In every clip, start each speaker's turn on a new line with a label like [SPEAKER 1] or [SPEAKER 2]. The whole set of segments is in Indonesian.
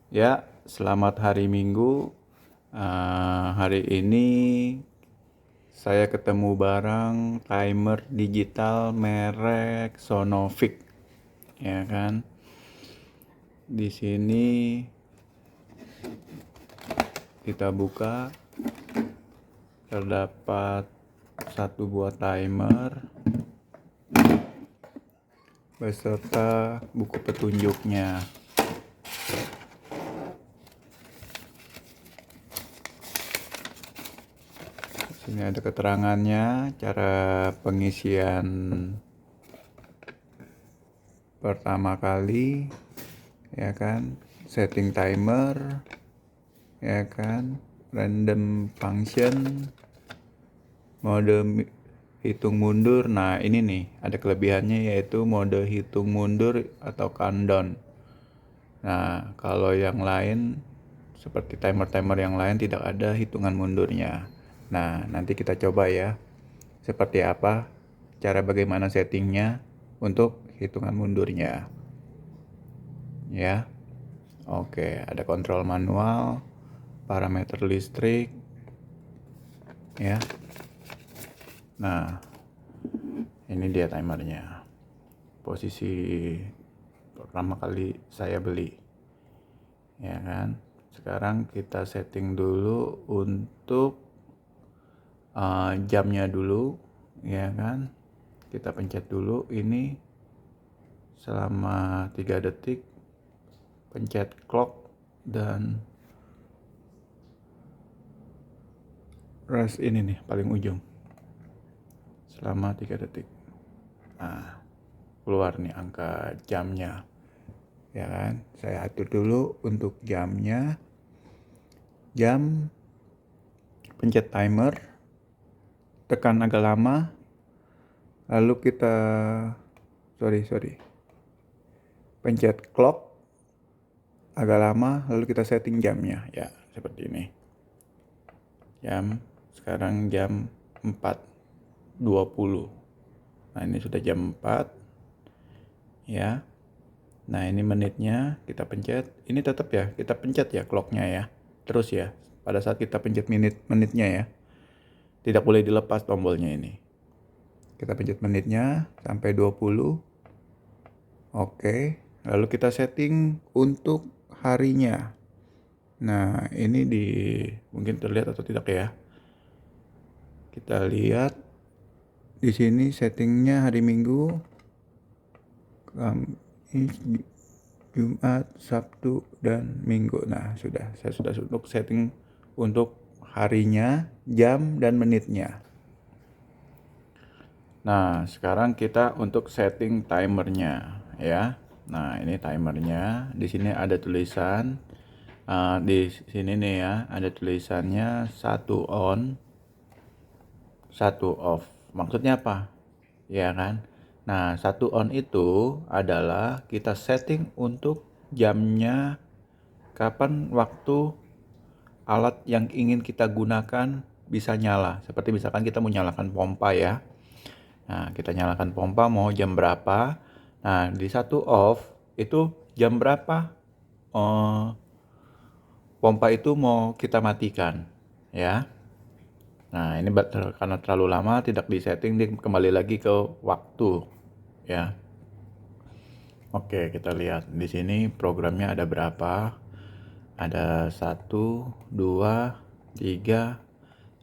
[SPEAKER 1] Ya, selamat hari Minggu. Hari ini saya ketemu barang timer digital merek Sonovic, ya kan? Di sini kita buka, terdapat satu buah timer beserta buku petunjuknya. Sini ada keterangannya, cara pengisian pertama kali, ya kan, setting timer, ya kan, random function, mode hitung mundur. Nah, ini nih ada kelebihannya, yaitu mode hitung mundur atau countdown. Nah, kalau yang lain seperti timer-timer yang lain tidak ada hitungan mundurnya. Nah, nanti kita coba ya seperti apa, cara bagaimana settingnya untuk hitungan mundurnya. Ya, oke, ada kontrol manual, parameter listrik, ya. Nah, ini dia timernya. Posisi pertama kali saya beli, ya kan. Sekarang kita setting dulu untuk jamnya dulu, ya kan. Kita pencet dulu ini selama 3 detik, pencet clock dan rest ini nih paling ujung selama 3 detik. Nah, keluar nih angka jamnya, ya kan. Saya atur dulu untuk jamnya. Jam, pencet timer, tekan agak lama, lalu kita pencet clock agak lama, lalu kita setting jamnya, ya seperti ini. Sekarang jam 4.20. Nah, ini sudah jam 4, ya. Nah, ini menitnya kita pencet. Ini tetap ya, kita pencet ya clocknya ya. Terus ya, pada saat kita pencet menitnya ya. Tidak boleh dilepas tombolnya ini. Kita pencet menitnya sampai 20. Oke, lalu kita setting untuk harinya. Nah, ini mungkin terlihat atau tidak ya. Kita lihat di sini settingnya hari Minggu, Jumat, Sabtu, dan Minggu. Nah, saya sudah untuk setting untuk harinya, jam, dan menitnya. Nah, sekarang kita untuk setting timernya, ya. Nah, ini timernya. Di sini ada tulisan, di sini nih ya, ada tulisannya 1 on, 1 off. Maksudnya apa? Ya kan? Nah, 1 on itu adalah kita setting untuk jamnya, kapan waktu alat yang ingin kita gunakan bisa nyala. Seperti misalkan kita mau nyalakan pompa ya. Nah, kita nyalakan pompa mau jam berapa. Nah, di 1 off itu jam berapa pompa itu mau kita matikan, ya. Nah, ini karena terlalu lama tidak disetting, dia kembali lagi ke waktu, ya. Oke, kita lihat di sini programnya ada berapa. Ada 1, 2, 3,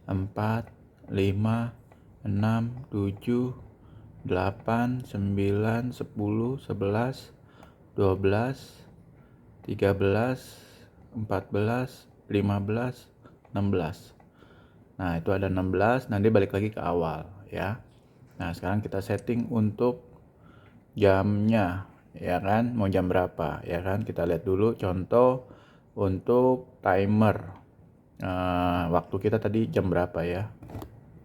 [SPEAKER 1] 4, 5, 6, 7, 8, 9, 10, 11, 12, 13, 14, 15, 16. Nah, itu ada 16, nanti balik lagi ke awal ya. Nah, sekarang kita setting untuk jamnya, ya kan, mau jam berapa, ya kan. Kita lihat dulu contoh untuk timer. Waktu kita tadi jam berapa ya.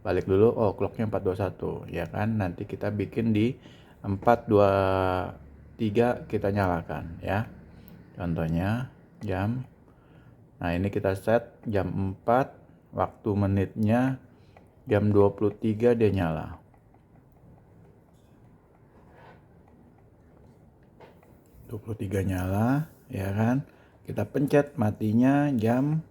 [SPEAKER 1] Balik dulu, clocknya 4.21, ya kan. Nanti kita bikin di 4.23 kita nyalakan ya. Contohnya jam. Nah, ini kita set jam 4, waktu menitnya jam 23 dia nyala. 23 nyala, ya kan. Kita pencet matinya jam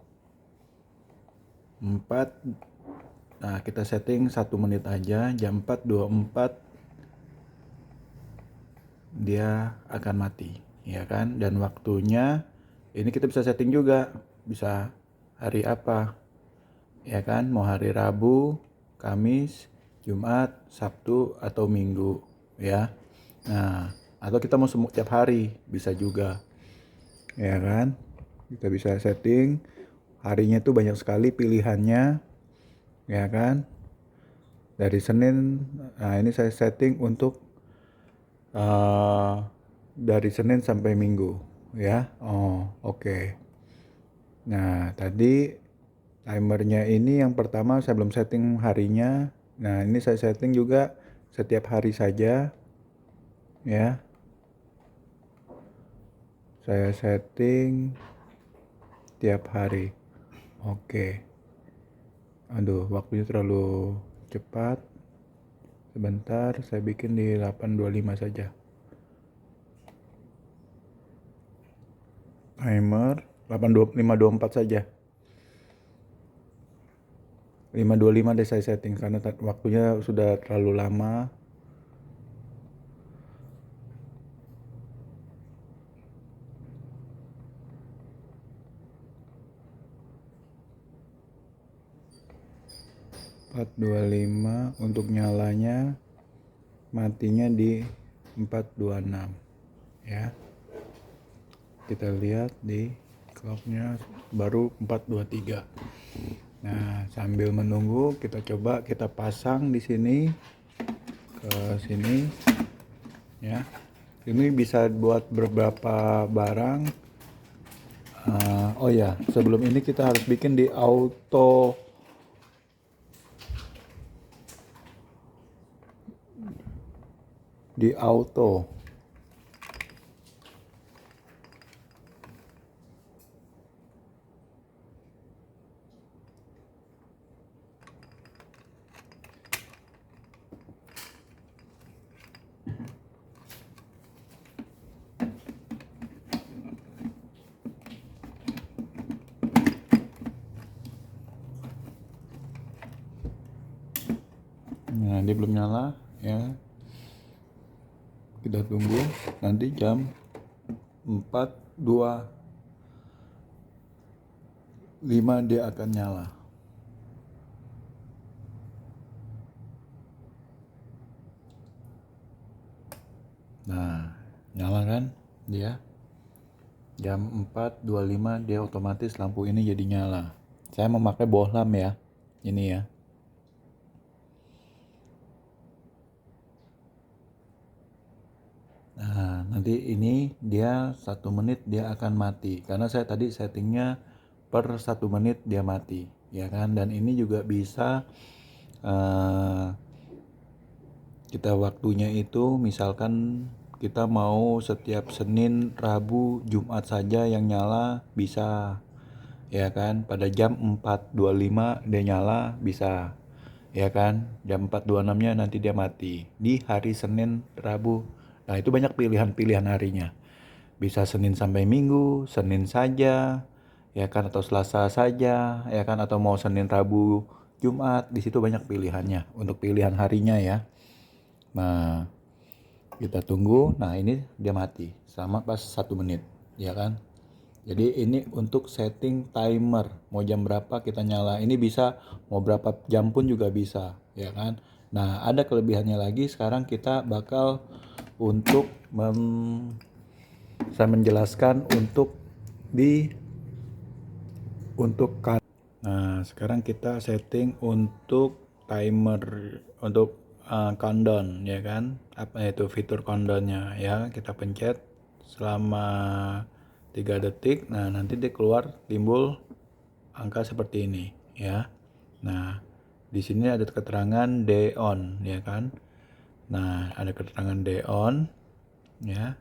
[SPEAKER 1] 4. Nah, kita setting 1 menit aja, jam 4.24 dia akan mati, ya kan? Dan waktunya ini kita bisa setting juga, bisa hari apa, ya kan? Mau hari Rabu, Kamis, Jumat, Sabtu, atau Minggu, ya. Nah, atau kita mau tiap hari, bisa juga, ya kan? Kita bisa setting harinya tuh banyak sekali pilihannya, ya kan? Dari Senin, nah ini saya setting untuk dari Senin sampai Minggu, ya. Oh, oke. Nah, tadi timernya ini yang pertama saya belum setting harinya. Nah, ini saya setting juga setiap hari saja, ya. Saya setting tiap hari. Oke. Aduh, waktunya terlalu cepat. Sebentar, saya bikin di 8.25 saja. Timer 5.24 saja. 5.25 deh saya setting karena waktunya sudah terlalu lama. Empat dua lima untuk nyalanya, matinya di 4.26, ya. Kita lihat di clocknya baru 4.23. Nah, sambil menunggu kita coba kita pasang di sini ke sini, ya. Ini bisa buat beberapa barang. Oh ya, sebelum ini kita harus bikin di auto di auto. Nah, dia belum nyala, ya. Kita tunggu nanti jam 4.25 dia akan nyala. Nah, nyala kan dia. Jam 4.25 dia otomatis lampu ini jadi nyala. Saya memakai bohlam ya. Ini ya. Nah, nanti ini dia 1 menit dia akan mati. Karena saya tadi settingnya per 1 menit dia mati, ya kan? Dan ini juga bisa kita waktunya itu misalkan kita mau setiap Senin, Rabu, Jumat saja yang nyala bisa, ya kan? Pada jam 4.25 dia nyala bisa, ya kan? Jam 4.26-nya nanti dia mati di hari Senin, Rabu. Nah, itu banyak pilihan-pilihan harinya. Bisa Senin sampai Minggu, Senin saja, ya kan, atau Selasa saja, ya kan, atau mau Senin, Rabu, Jumat. Di situ banyak pilihannya untuk pilihan harinya ya. Nah, kita tunggu. Nah, ini dia mati selama pas 1 menit, ya kan. Jadi ini untuk setting timer, mau jam berapa kita nyala. Ini bisa mau berapa jam pun juga bisa, ya kan. Nah, ada kelebihannya lagi. Sekarang kita bakal untuk saya menjelaskan untuk Nah, sekarang kita setting untuk timer untuk countdown, ya kan. Apa itu fitur countdownnya, ya. Kita pencet selama 3 detik. Nah, nanti dia keluar timbul angka seperti ini, ya. Nah, di sini ada keterangan day on, ya kan. Nah, ada keterangan day on, ya.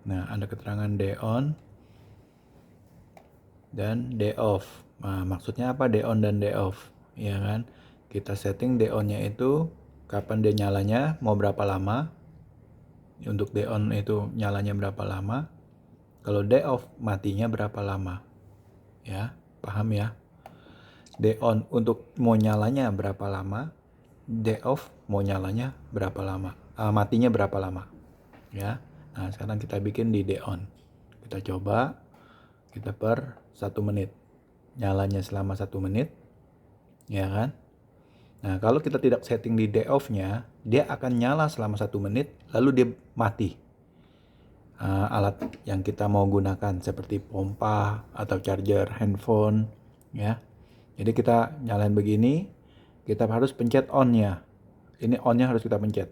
[SPEAKER 1] Nah, ada keterangan day on dan day off. Nah, maksudnya apa day on dan day off, ya kan? Kita setting day on-nya itu kapan dia nyalanya, mau berapa lama, Untuk day on itu nyalanya berapa lama, kalau day off matinya berapa lama. Ya, paham ya? Day on untuk mau nyalanya berapa lama, day off mau nyalanya berapa lama, matinya berapa lama. Ya. Nah, sekarang kita bikin di day on. Kita coba, kita per 1 menit. Nyalanya selama 1 menit. Ya kan? Nah, kalau kita tidak setting di day off-nya, dia akan nyala selama 1 menit, lalu dia mati. Alat yang kita mau gunakan seperti pompa atau charger handphone, ya. Jadi kita nyalain begini, kita harus pencet on-nya. Ini on-nya harus kita pencet.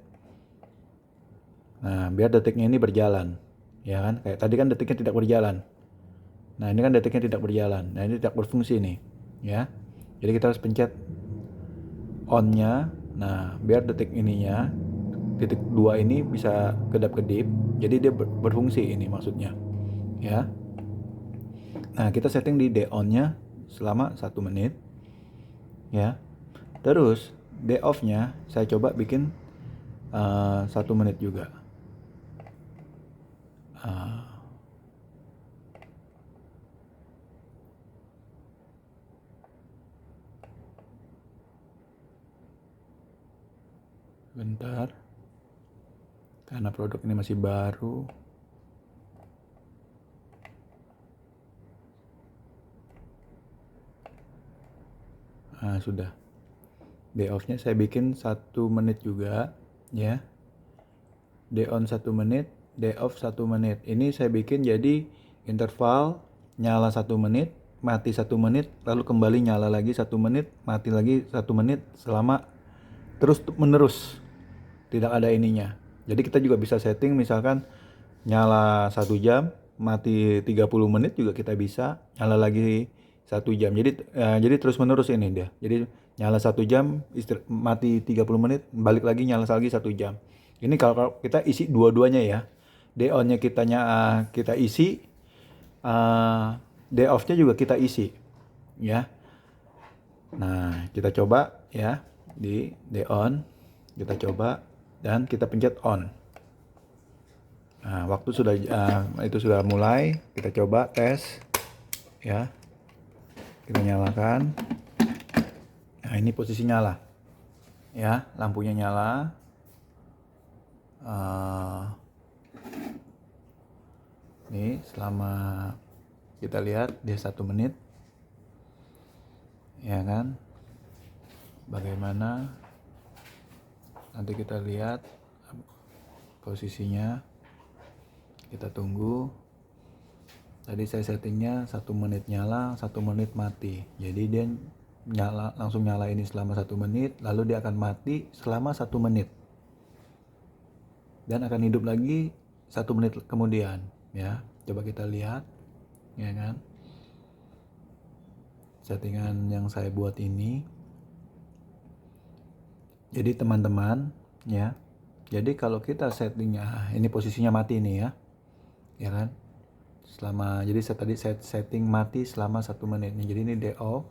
[SPEAKER 1] Nah, biar detiknya ini berjalan, ya kan? Kayak tadi kan detiknya tidak berjalan. Nah, ini kan detiknya tidak berjalan. Nah, ini tidak berfungsi nih, ya. Jadi kita harus pencet on-nya. Nah, biar detik ininya, titik 2 ini bisa kedap-kedip. Jadi dia berfungsi ini maksudnya. Ya. Nah, kita setting di day on-nya selama 1 menit. Ya. Terus day off-nya saya coba bikin 1 menit juga. Bentar. Karena produk ini masih baru. Nah, sudah. Day off-nya saya bikin 1 menit juga, ya. Day on 1 menit, day off 1 menit. Ini saya bikin jadi interval nyala 1 menit, mati 1 menit, lalu kembali nyala lagi 1 menit, mati lagi 1 menit selama terus menerus. Tidak ada ininya. Jadi kita juga bisa setting misalkan nyala 1 jam, mati 30 menit juga kita bisa, nyala lagi 1 jam. Jadi terus menerus ini dia. Jadi nyala 1 jam, mati 30 menit, balik lagi nyala lagi 1 jam. Ini kalau kita isi dua-duanya ya. Day on-nya kita isi, day off-nya juga kita isi. Ya. Nah, kita coba ya di day on, kita coba dan kita pencet on. Nah, waktu itu sudah mulai, kita coba tes ya. Kita nyalakan. Nah, ini posisi nyala. Ya, lampunya nyala. Ini selama kita lihat dia 1 menit. Ya kan? Bagaimana? Nanti kita lihat posisinya. Kita tunggu. Tadi saya settingnya 1 menit nyala, 1 menit mati. Jadi dia langsung nyala ini selama 1 menit, lalu dia akan mati selama 1 menit. Dan akan hidup lagi 1 menit kemudian, ya. Coba kita lihat, ya kan? Settingan yang saya buat ini. Jadi teman-teman, ya. Jadi kalau kita settingnya, ini posisinya mati nih ya. Ya kan? Jadi saya tadi setting mati selama 1 menit nih. Jadi ini day off,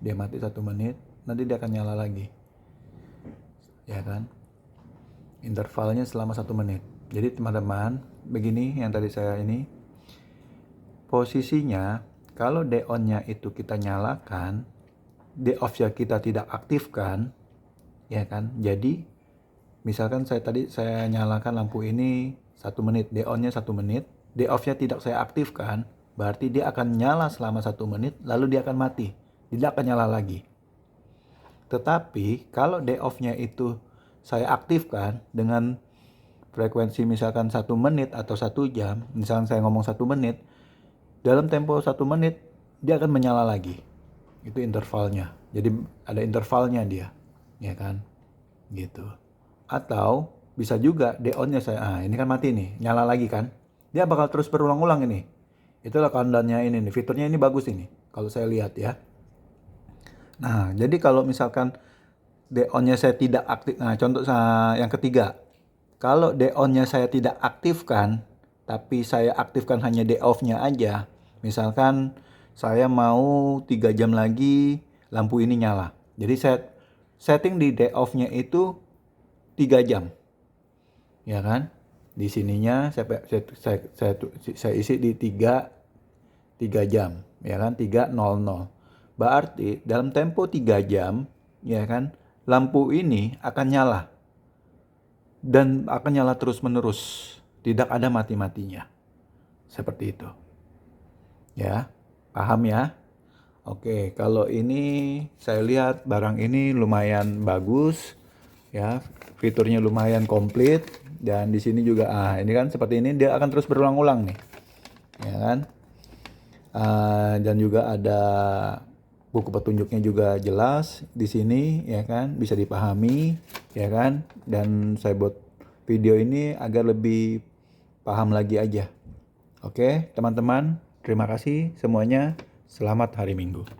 [SPEAKER 1] dia mati 1 menit, nanti dia akan nyala lagi. Ya kan? Intervalnya selama 1 menit. Jadi teman-teman, begini yang tadi saya ini. Posisinya kalau day on-nya itu kita nyalakan, day off-nya kita tidak aktifkan, ya kan? Jadi misalkan saya nyalakan lampu ini 1 menit, day on-nya 1 menit, day off-nya tidak saya aktifkan, berarti dia akan nyala selama 1 menit, lalu dia akan mati. Tidak akan nyala lagi. Tetapi kalau day off-nya itu saya aktifkan dengan frekuensi misalkan 1 menit atau 1 jam, misalkan saya ngomong 1 menit, dalam tempo 1 menit dia akan menyala lagi. Itu intervalnya. Jadi ada intervalnya dia, ya kan? Gitu. Atau bisa juga day on-nya ini kan mati nih, nyala lagi kan. Dia bakal terus berulang-ulang ini. Itulah countdown-nya ini nih, fiturnya ini bagus ini kalau saya lihat ya. Nah, jadi kalau misalkan day on-nya saya tidak aktif, nah contoh yang ketiga. Kalau day on-nya saya tidak aktifkan, tapi saya aktifkan hanya day off-nya aja. Misalkan saya mau 3 jam lagi lampu ini nyala. Jadi saya setting di day off-nya itu 3 jam. Ya kan? Di sininya saya isi di 3 jam, ya kan, 3.00. Berarti dalam tempo 3 jam, ya kan, lampu ini akan nyala dan akan nyala terus-menerus, tidak ada mati-matinya. Seperti itu. Ya, paham ya? Oke, kalau ini saya lihat barang ini lumayan bagus, ya, fiturnya lumayan komplit, dan di sini juga, ini kan seperti ini dia akan terus berulang-ulang nih, ya kan? Dan juga ada buku petunjuknya juga jelas di sini, ya kan, bisa dipahami, ya kan, dan saya buat video ini agar lebih paham lagi aja. Oke, teman-teman, terima kasih semuanya. Selamat hari Minggu.